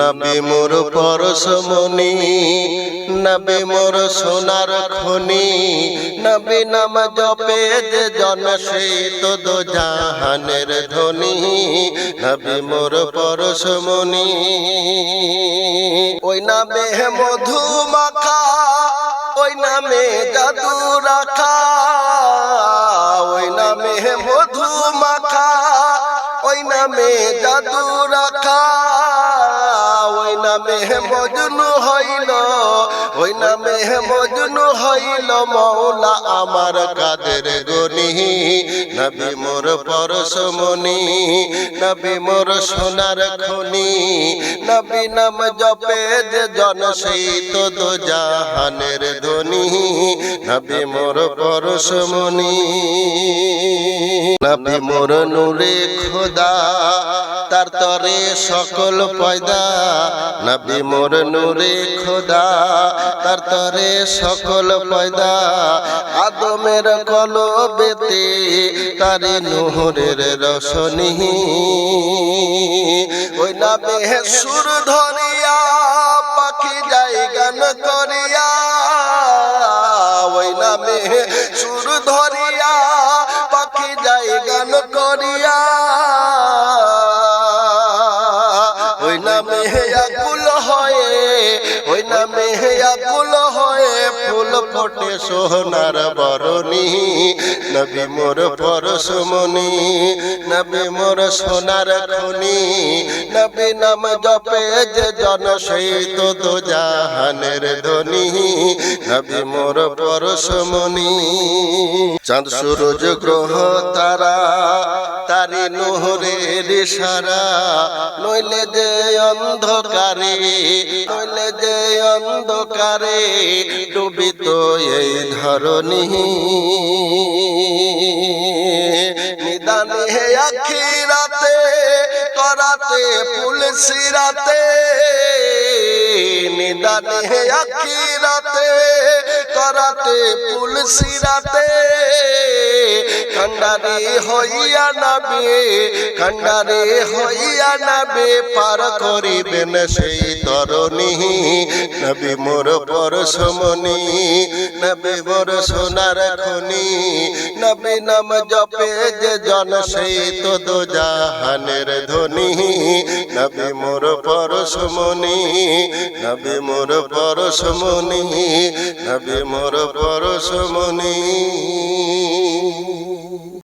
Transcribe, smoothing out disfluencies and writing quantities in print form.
নবী মোর পরশমণি, নবী মোর সোনার খনি, নবী নাম জপে যে জন সেই তো দো জাহানের ধনী। নবী মোর পরশমণি, ওই নামে মধু মাখা, ওই নামে জাদু রাখা, ওই নামে মধু মাখা, ওই নামে জাদু রাখা, ওই নামে মজনু হইল, ওই নামে মজনু হইল মৌলা আমার কাদের গনি। নবী মোর পরশমণি, নবী মোর সোনার খনি, নবী নাম জপে যে জন সেই তো দো জাহানের ধনী। নবী মোর পরশমণি, নবী মোর নূরে খোদা, তার তরে সকল পয়দা। নবী মোর নূরে খোদা, তার তরে সকল পয়দা। আদমের কলবেতে তারে নূরের রোশনী। ওই নামে সুর ধরিয়া পাখি যায় গান করিয়া, ওই নামে সুর ধরিয়া পাখি যায় গান করিয়া, ওই নামে আকুল হয়ে, ওই নামে আকুল হয়ে ফুল ফোটে সোনার বরণী। নবী মোর পরশমণি, নবী মোর সোনার খনি, নবী নাম জপে যে জন সেই তো দো জাহানের ধনী। নবী মোর পরশমণি, চাঁদ সূরজ গ্রহ তারা তারি নূরের ইশারা। নইলে যে অন্ধকারে, নইলে যে অন্ধকারে ডুবিত এই ধরণী। নিদানে আখিরাতে করাতে পুলসিরাতে, নিদানে আখিরাতে করাতে পুলসিরাতে। খন্ডারে হইয়া নাবে, খন্ডারে হইয়া নাবে পার করিবেন সেই তরণী। নবী মোর পরশমণি, নবী মোর সোনার খনি, নবী নাম জপে যে জন সেই তো দো জাহানের ধনী। নবী মোর পরশমণি, নবী মোর পরশমণি, নবী মোর পরশমণি।